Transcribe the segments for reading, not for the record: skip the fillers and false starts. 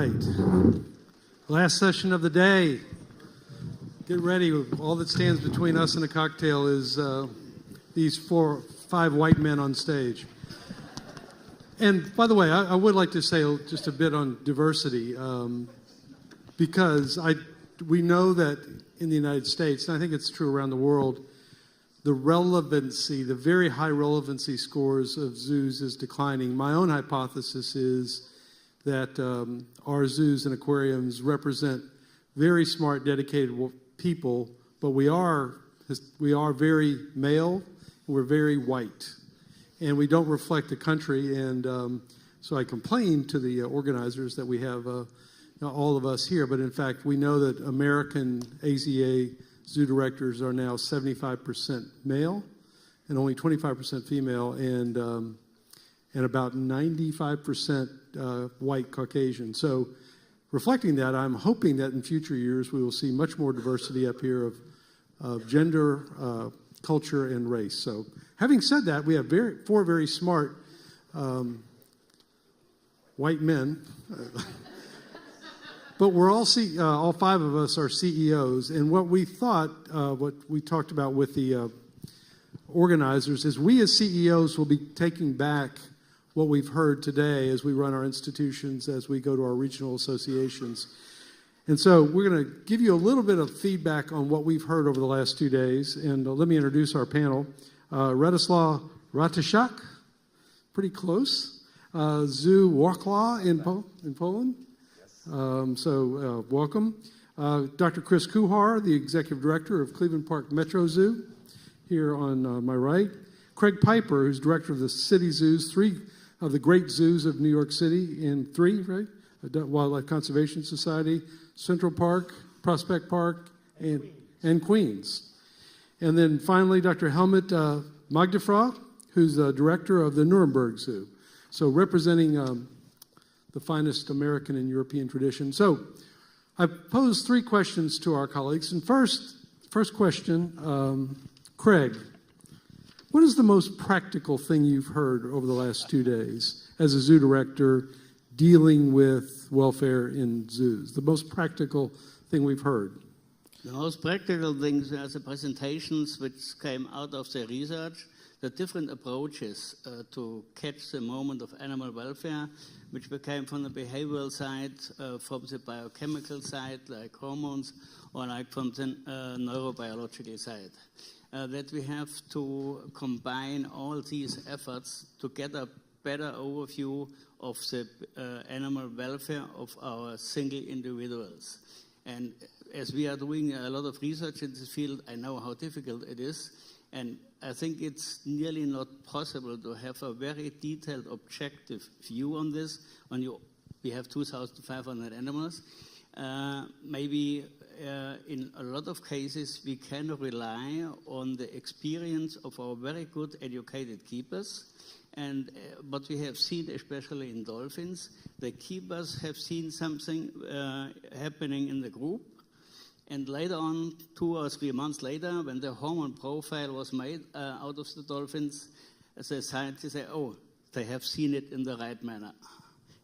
Right. Last session of the day. Get ready. All that stands between us and a cocktail is these 5 white men on stage. And by the way, I would like to say just a bit on diversity, because we know that in the United States, and I think it's true around the world, the very high relevancy scores of zoos is declining. My own hypothesis is that our zoos and aquariums represent very smart, dedicated people, but we are very male, and we're very white, and we don't reflect the country. And so I complain to the organizers that we have all of us here, but in fact, we know that American AZA zoo directors are now 75% male and only 25% female, and about 95% white Caucasian. So reflecting that, I'm hoping that in future years we will see much more diversity up here of gender, culture, and race. So having said that, we have 4 very smart white men. But we're all 5 of us are CEOs, and what we talked about with the organizers is we as CEOs will be taking back what we've heard today as we run our institutions, as we go to our regional associations. And so we're going to give you a little bit of feedback on what we've heard over the last 2 days, and let me introduce our panel. Radoslaw Ratyszak, pretty close. Zoo Wrocław in Poland. Welcome. Dr. Chris Kuhar, the Executive Director of Cleveland Park Metro Zoo, here on my right. Craig Piper, who's Director of the City Zoos, 3 of the great zoos of New York City, and 3, right? Wildlife Conservation Society, Central Park, Prospect Park, and Queens. And then finally, Dr. Helmut Magdefrau, who's the Director of the Nuremberg Zoo. So representing the finest American and European tradition. So I've posed 3 questions to our colleagues. And first question, Craig, what is the most practical thing you've heard over the last 2 days as a zoo director dealing with welfare in zoos? The most practical thing we've heard. The most practical things are the presentations which came out of the research, the different approaches to catch the moment of animal welfare, which came from the behavioral side, from the biochemical side, like hormones, or like from the neurobiological side. That we have to combine all these efforts to get a better overview of the animal welfare of our single individuals. And as we are doing a lot of research in this field, I know how difficult it is. And I think it's nearly not possible to have a very detailed, objective view on this. We have 2,500 animals. Maybe in a lot of cases, we can rely on the experience of our very good educated keepers. And what we have seen, especially in dolphins, the keepers have seen something happening in the group. And later on, 2 or 3 months later, when the hormone profile was made out of the dolphins, the scientists say, oh, they have seen it in the right manner.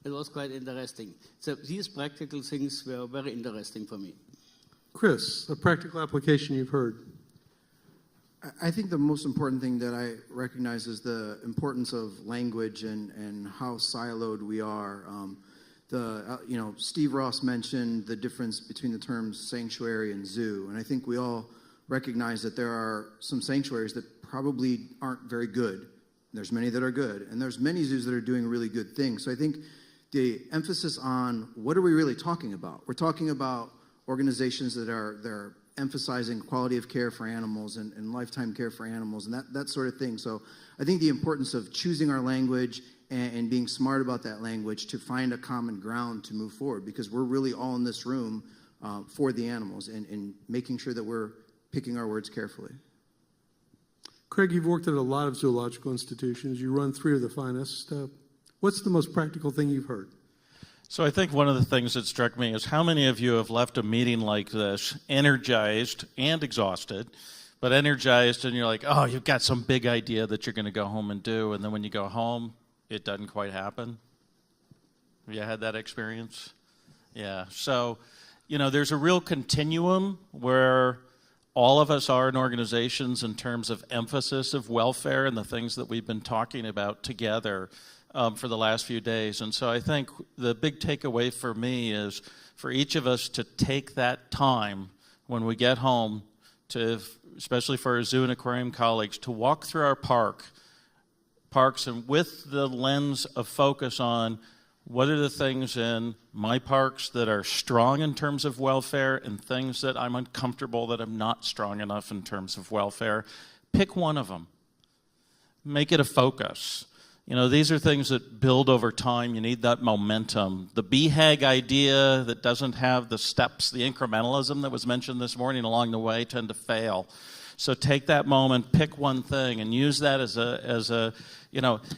It was quite interesting. So these practical things were very interesting for me. Chris, a practical application you've heard. I think the most important thing that I recognize is the importance of language and how siloed we are. Steve Ross mentioned the difference between the terms sanctuary and zoo, and I think we all recognize that there are some sanctuaries that probably aren't very good. There's many that are good, and there's many zoos that are doing really good things. So I think the emphasis on what are we really talking about? We're talking about organizations that are emphasizing quality of care for animals and lifetime care for animals and that sort of thing. So I think the importance of choosing our language and being smart about that language to find a common ground to move forward, because we're really all in this room for the animals and making sure that we're picking our words carefully. Craig, you've worked at a lot of zoological institutions. You run 3 of the finest. What's the most practical thing you've heard? So I think one of the things that struck me is how many of you have left a meeting like this energized and exhausted, but energized and you're like, oh, you've got some big idea that you're going to go home and do, and then when you go home, it doesn't quite happen. Have you had that experience? Yeah. So, there's a real continuum where all of us are in organizations in terms of emphasis of welfare and the things that we've been talking about together for the last few days. And so I think the big takeaway for me is for each of us to take that time when we get home to, especially for our zoo and aquarium colleagues, to walk through our parks and with the lens of focus on what are the things in my parks that are strong in terms of welfare and things that I'm uncomfortable that I'm not strong enough in terms of welfare. Pick one of them. Make it a focus. These are things that build over time. You need that momentum. The BHAG idea that doesn't have the steps, the incrementalism that was mentioned this morning along the way tend to fail. So take that moment, pick one thing, and use that as a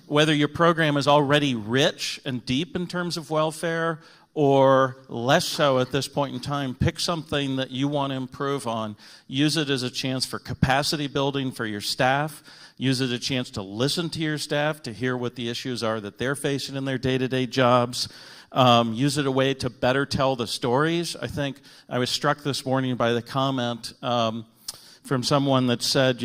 whether your program is already rich and deep in terms of welfare or less so at this point in time, pick something that you want to improve on. Use it as a chance for capacity building for your staff. Use it as a chance to listen to your staff, to hear what the issues are that they're facing in their day-to-day jobs. Use it a way to better tell the stories. I think I was struck this morning by the comment from someone that said,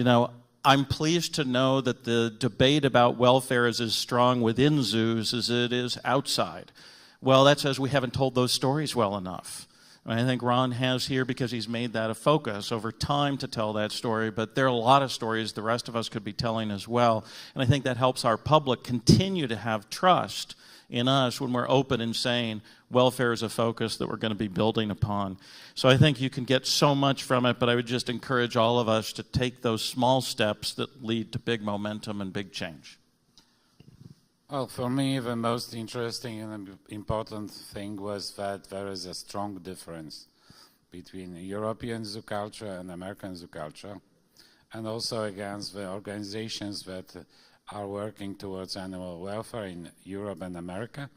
I'm pleased to know that the debate about welfare is as strong within zoos as it is outside. Well, that says we haven't told those stories well enough. And I think Ron has here because he's made that a focus over time to tell that story, but there are a lot of stories the rest of us could be telling as well. And I think that helps our public continue to have trust in us when we're open and saying welfare is a focus that we're going to be building upon. So I think you can get so much from it, but I would just encourage all of us to take those small steps that lead to big momentum and big change. Well, for me, the most interesting and important thing was that there is a strong difference between European zoo culture and American zoo culture, and also against the organizations that are working towards animal welfare in Europe and America.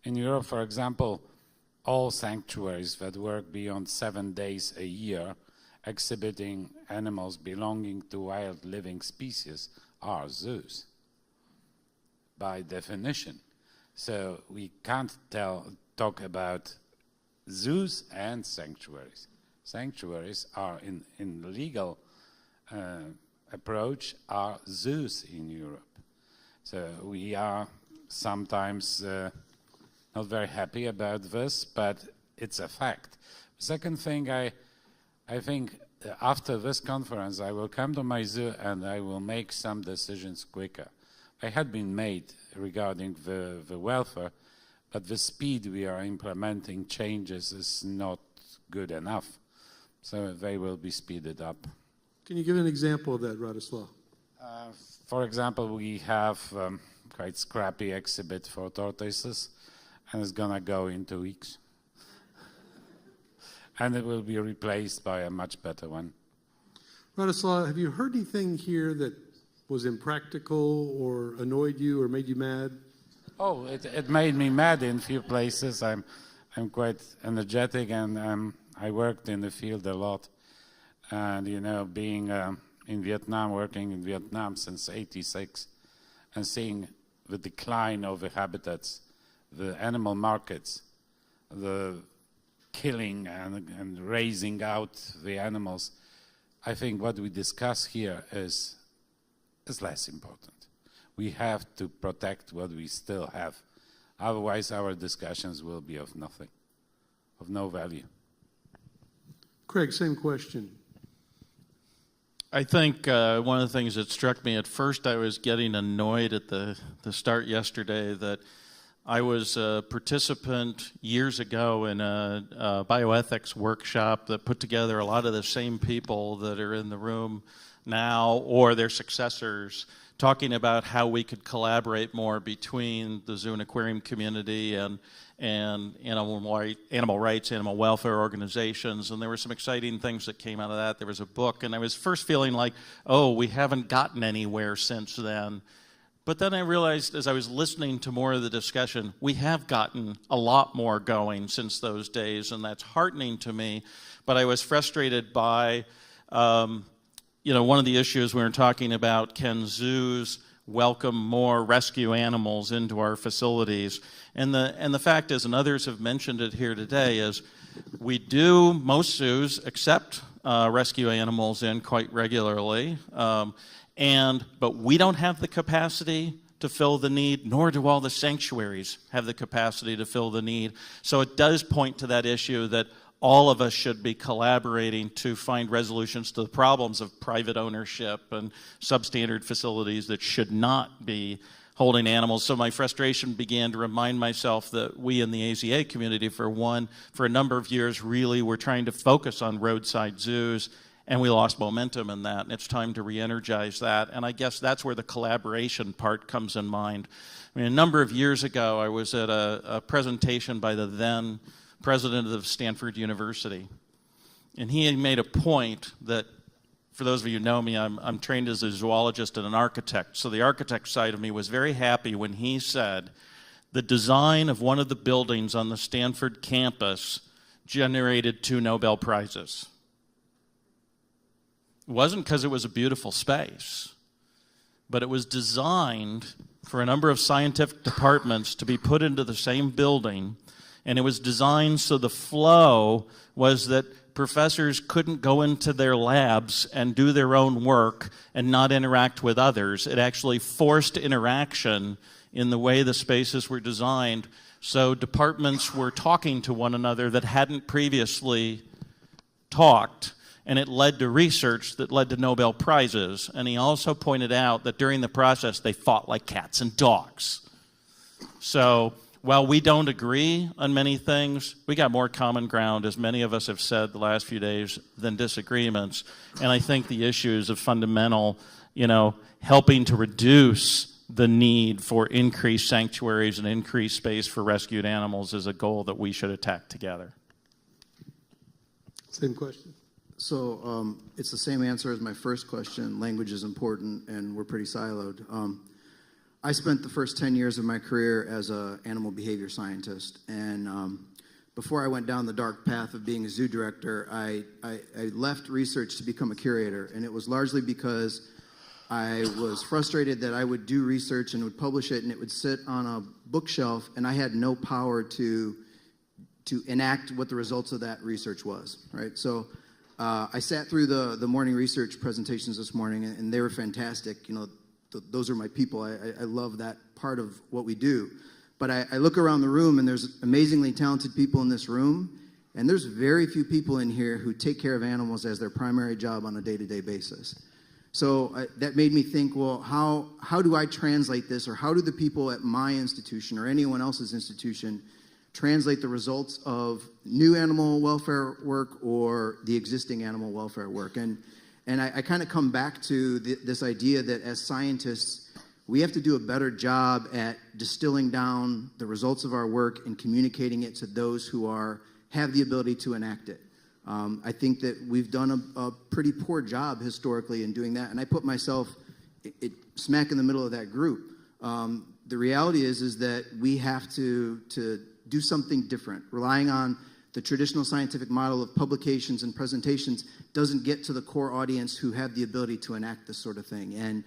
In Europe, for example, all sanctuaries that work beyond 7 days a year exhibiting animals belonging to wild living species are zoos, by definition. So we can't talk about zoos and sanctuaries. Sanctuaries are, in legal approach, are zoos in Europe. So we are sometimes not very happy about this, but it's a fact. Second thing, I think after this conference, I will come to my zoo and I will make some decisions quicker. They had been made regarding the welfare, but the speed we are implementing changes is not good enough. So they will be speeded up. Can you give an example of that, Radoslav? For example, we have quite scrappy exhibit for tortoises, and it's going to go in 2 weeks. And it will be replaced by a much better one. Radoslav, have you heard anything here that was impractical or annoyed you or made you mad? Oh, it made me mad in a few places. I'm quite energetic, and I worked in the field a lot. And, being in Vietnam, working in Vietnam since '86, and seeing the decline of the habitats, the animal markets, the killing and raising out the animals, I think what we discuss here is less important. We have to protect what we still have. Otherwise, our discussions will be of nothing, of no value. Craig, same question. I think one of the things that struck me at first, I was getting annoyed at the start yesterday that I was a participant years ago in a bioethics workshop that put together a lot of the same people that are in the room now or their successors, talking about how we could collaborate more between the zoo and aquarium community and animal rights, animal welfare organizations. And there were some exciting things that came out of that. There was a book, and I was first feeling like, oh, we haven't gotten anywhere since then. But then I realized as I was listening to more of the discussion, we have gotten a lot more going since those days, and that's heartening to me. But I was frustrated by, one of the issues we were talking about, can zoos welcome more rescue animals into our facilities. And the fact is, and others have mentioned it here today, is most zoos accept rescue animals in quite regularly, but we don't have the capacity to fill the need, nor do all the sanctuaries have the capacity to fill the need. So it does point to that issue that all of us should be collaborating to find resolutions to the problems of private ownership and substandard facilities that should not be holding animals. So my frustration began to remind myself that we in the AZA community, for a number of years, really were trying to focus on roadside zoos, and we lost momentum in that, and it's time to re-energize that. And I guess that's where the collaboration part comes in mind. I mean, a number of years ago, I was at a presentation by the then president of Stanford University, and he had made a point that, for those of you who know me, I'm trained as a zoologist and an architect, so the architect side of me was very happy when he said the design of one of the buildings on the Stanford campus generated 2 Nobel Prizes. It wasn't because it was a beautiful space, but it was designed for a number of scientific departments to be put into the same building, and it was designed so the flow was that professors couldn't go into their labs and do their own work and not interact with others. It actually forced interaction in the way the spaces were designed, so departments were talking to one another that hadn't previously talked, and it led to research that led to Nobel Prizes. And he also pointed out that during the process, they fought like cats and dogs. So while we don't agree on many things, we got more common ground, as many of us have said the last few days, than disagreements. And I think the issues of fundamental, helping to reduce the need for increased sanctuaries and increased space for rescued animals is a goal that we should attack together. Same question. So it's the same answer as my first question. Language is important, and we're pretty siloed. I spent the first 10 years of my career as an animal behavior scientist, and before I went down the dark path of being a zoo director, I left research to become a curator, and it was largely because I was frustrated that I would do research and would publish it, and it would sit on a bookshelf, and I had no power to enact what the results of that research was, right? So I sat through the morning research presentations this morning, and they were fantastic. Those are my people. I love that part of what we do. But I look around the room, and there's amazingly talented people in this room, and there's very few people in here who take care of animals as their primary job on a day-to-day basis. So that made me think, well, how do I translate this, or how do the people at my institution or anyone else's institution translate the results of new animal welfare work or the existing animal welfare work? And I kind of come back to this idea that as scientists, we have to do a better job at distilling down the results of our work and communicating it to those who have the ability to enact it. I think that we've done a pretty poor job historically in doing that, and I put myself smack in the middle of that group. The reality is that we have to do something different. Relying on the traditional scientific model of publications and presentations doesn't get to the core audience who have the ability to enact this sort of thing. And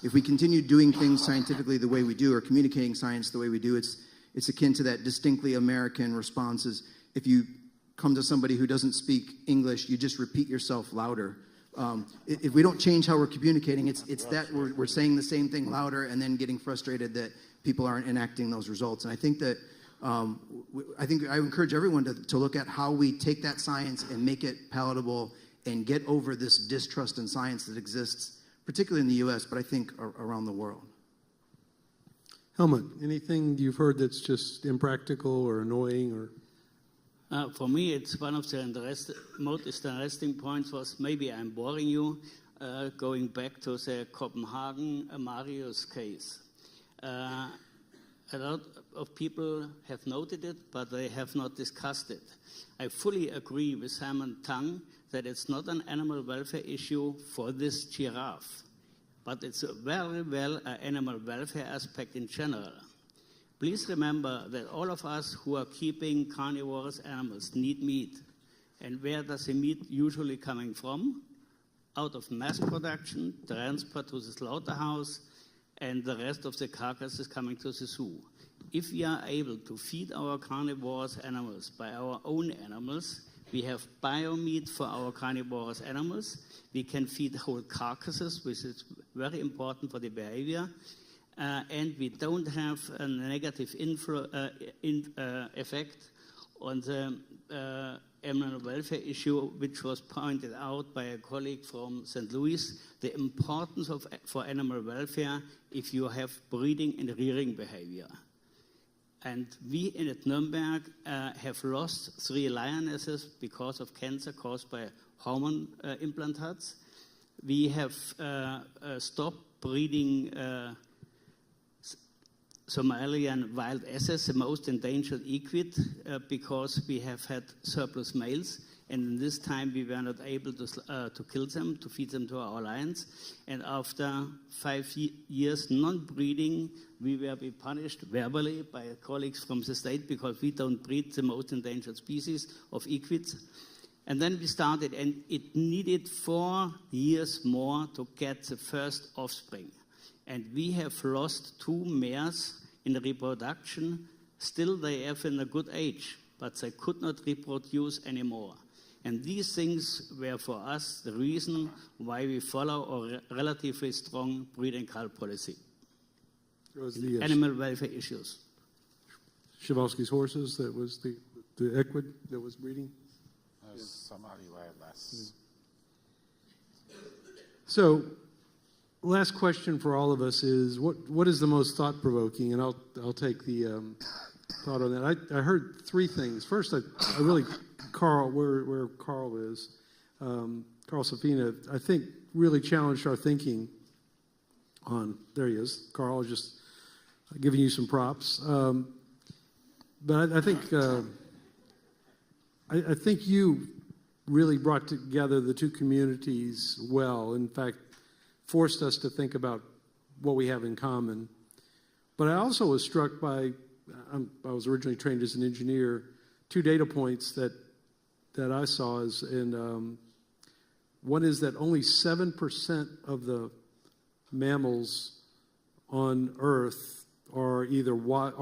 if we continue doing things scientifically the way we do, or communicating science the way we do, it's akin to that distinctly American response is, if you come to somebody who doesn't speak English, you just repeat yourself louder. If we don't change how we're communicating, it's that we're saying the same thing louder and then getting frustrated that people aren't enacting those results. And I think that I encourage everyone to look at how we take that science and make it palatable and get over this distrust in science that exists, particularly in the U.S., but I think around the world. Helmut, anything you've heard that's just impractical or annoying or? For me, it's one of the most interesting points was, maybe I'm boring you, going back to the Copenhagen Marius case. A lot of people have noted it, but they have not discussed it. I fully agree with Simon Tang that it's not an animal welfare issue for this giraffe, but it's very well an animal welfare aspect in general. Please remember that all of us who are keeping carnivorous animals need meat. And where does the meat usually coming from? Out of mass production, transport to the slaughterhouse, and the rest of the carcass is coming to the zoo. If we are able to feed our carnivorous animals by our own animals, we have biomeat for our carnivorous animals. We can feed whole carcasses, which is very important for the behavior. And we don't have a negative effect on the animal welfare issue, which was pointed out by a colleague from St. Louis, the importance for animal welfare if you have breeding and rearing behavior. And we in Nuremberg have lost 3 lionesses because of cancer caused by hormone implants. We have stopped breeding Somalian wild asses, the most endangered equid, because we have had surplus males, and in this time we were not able to kill them, to feed them to our lions. And after 5 years non-breeding, we will be punished verbally by colleagues from the state because we don't breed the most endangered species of equids. And then we started, and it needed 4 years more to get the first offspring. And we have lost 2 mares in reproduction. Still they have in a good age, but they could not reproduce anymore. And these things were for us the reason why we follow a relatively strong breeding cull policy. It was the Animal welfare issues. Przybylski's horses, that was the equid that was breeding. There's Somali wildlife. So, last question for all of us is, what is the most thought-provoking? And I'll take the thought on that. I heard 3 things. First, I really, Carl, where Carl is, Carl Safina, I think really challenged our thinking on, there he is, Carl, just giving you some props. But I think I think you really brought together the 2 communities well. In fact, forced us to think about what we have in common. But I also was struck by, I was originally trained as an engineer, 2 data points that I saw is one is that only 7% of the mammals on Earth are either wild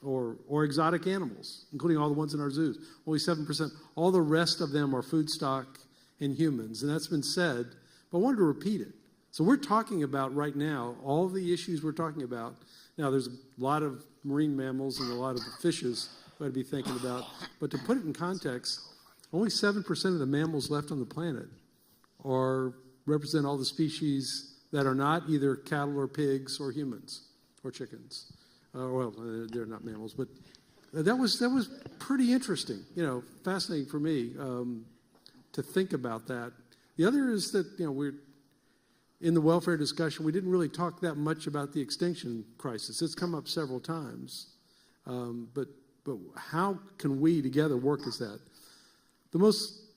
or exotic animals, including all the ones in our zoos. Only 7%. All the rest of them are food stock and humans, and that's been said, but I wanted to repeat it. So we're talking about right now, all the issues we're talking about. Now, there's a lot of marine mammals and a lot of fishes we ought to be thinking about, but to put it in context, only 7% of the mammals left on the planet represent all the species that are not either cattle or pigs or humans or chickens. They're not mammals, but that was pretty interesting. Fascinating for me to think about that. The other is that we're in the welfare discussion. We didn't really talk that much about the extinction crisis. It's come up several times, but how can we together work as that?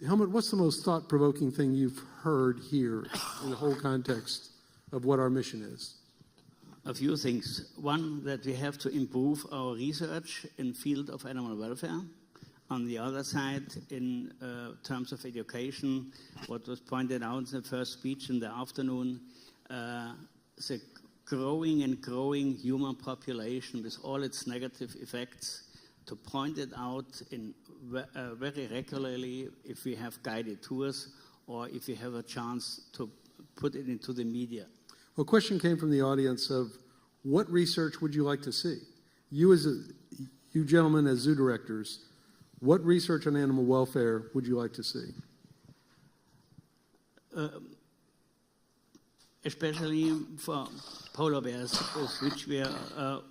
Helmut, what's the most thought-provoking thing you've heard here in the whole context of what our mission is? A few things. One, that we have to improve our research in field of animal welfare. On the other side, in terms of education, what was pointed out in the first speech in the afternoon, the growing and growing human population with all its negative effects, to point it out very regularly if we have guided tours or if we have a chance to put it into the media. Well, a question came from the audience of what research would you like to see? You gentlemen as zoo directors, what research on animal welfare would you like to see? Especially for polar bears, with which we are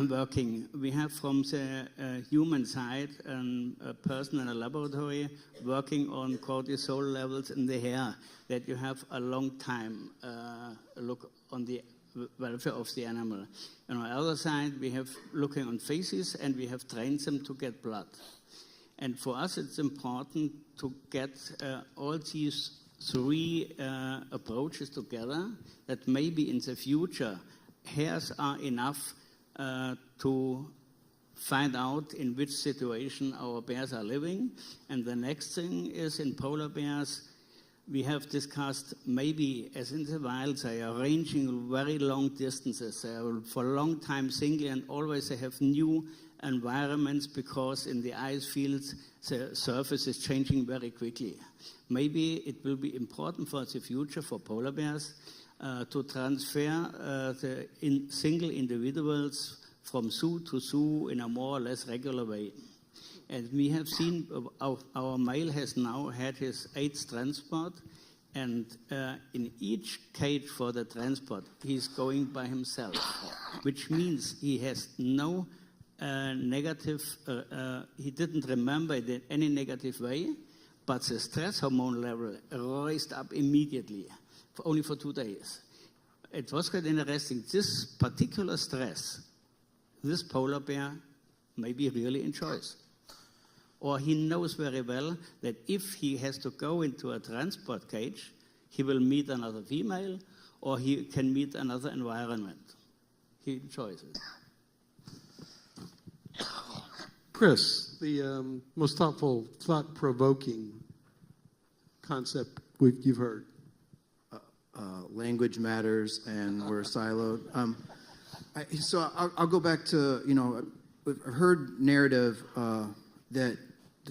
working. We have from the human side a person in a laboratory working on cortisol levels in the hair, that you have a long time look on the welfare of the animal. And on the other side, we have looking on faces, and we have trained them to get blood. And for us, it's important to get all these 3 approaches together, that maybe in the future hairs are enough to find out in which situation our bears are living. And the next thing is in polar bears, we have discussed maybe, as in the wild, they are ranging very long distances. They are for a long time single, and always they have new environments because in the ice fields, the surface is changing very quickly. Maybe it will be important for the future for polar bears to transfer the single individuals from zoo to zoo in a more or less regular way. And we have seen our male has now had his 8th transport, and in each cage for the transport, he's going by himself, which means he has no negative, he didn't remember it in any negative way, but the stress hormone level raised up immediately, only for 2 days. It was quite interesting. This particular stress, this polar bear maybe really enjoys. Or he knows very well that if he has to go into a transport cage, he will meet another female or he can meet another environment. He enjoys it. Chris, the most thoughtful, thought-provoking concept you've heard. Language matters, and we're siloed. So I'll go back to, I've heard narrative that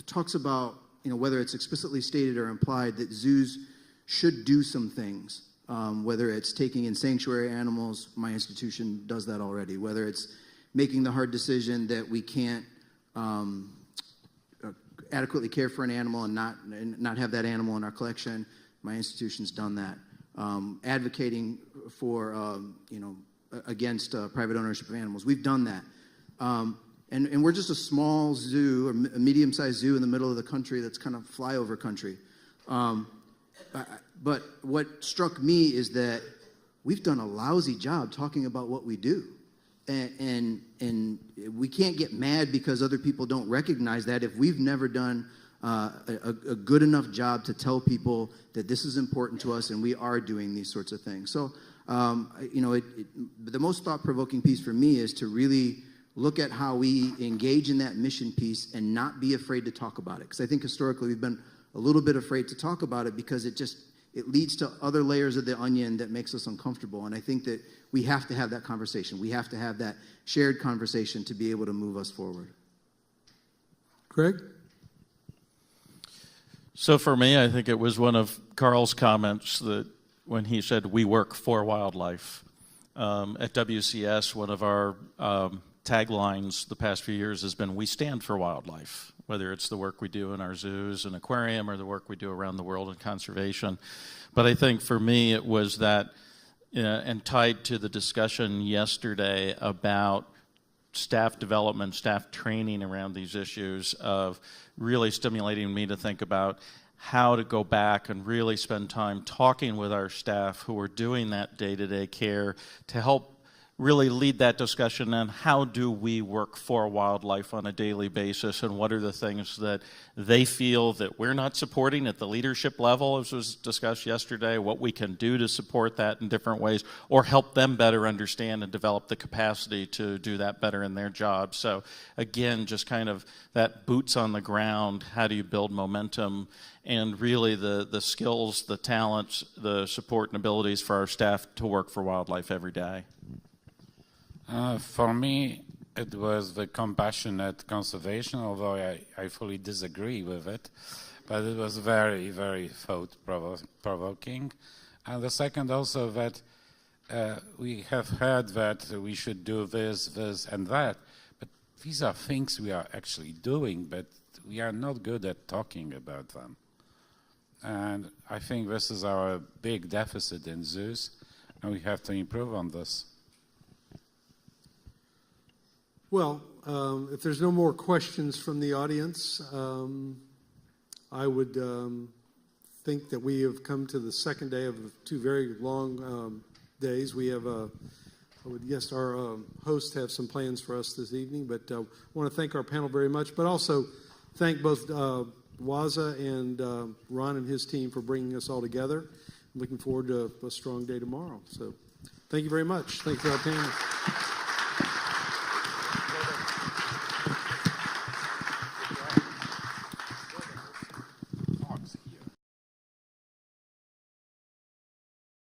talks about, whether it's explicitly stated or implied, that zoos should do some things, whether it's taking in sanctuary animals. My institution does that already. Whether it's making the hard decision that we can't adequately care for an animal and not have that animal in our collection. My institution's done that. Advocating for, against private ownership of animals. We've done that. And we're just a small zoo, or a medium-sized zoo in the middle of the country that's kind of flyover country. But what struck me is that we've done a lousy job talking about what we do. And we can't get mad because other people don't recognize that if we've never done a good enough job to tell people that this is important to us and we are doing these sorts of things. So, the most thought-provoking piece for me is to really look at how we engage in that mission piece and not be afraid to talk about it. Because I think historically we've been a little bit afraid to talk about it because it leads to other layers of the onion that makes us uncomfortable. And I think that we have to have that conversation. We have to have that shared conversation to be able to move us forward. Greg? So for me, I think it was one of Carl's comments that when he said, we work for wildlife. At WCS, one of our taglines the past few years has been, we stand for wildlife, whether it's the work we do in our zoos and aquarium or the work we do around the world in conservation. But I think for me it was that, and tied to the discussion yesterday about staff development, staff training around these issues, of really stimulating me to think about how to go back and really spend time talking with our staff who are doing that day-to-day care to help really lead that discussion on how do we work for wildlife on a daily basis, and what are the things that they feel that we're not supporting at the leadership level, as was discussed yesterday, what we can do to support that in different ways, or help them better understand and develop the capacity to do that better in their job. So again, just kind of that boots on the ground, how do you build momentum, and really the skills, the talents, the support and abilities for our staff to work for wildlife every day. For me, it was the compassionate conservation, although I fully disagree with it. But it was very, very thought-provoking. And the second also that we have heard that we should do this, this, and that. But these are things we are actually doing, but we are not good at talking about them. And I think this is our big deficit in zoos, and we have to improve on this. Well, if there's no more questions from the audience, I would think that we have come to the second day of 2 very long days. We have, I would guess our hosts have some plans for us this evening, but I want to thank our panel very much, but also thank both Waza and Ron and his team for bringing us all together. I'm looking forward to a strong day tomorrow. So thank you very much. Thank you to our panel.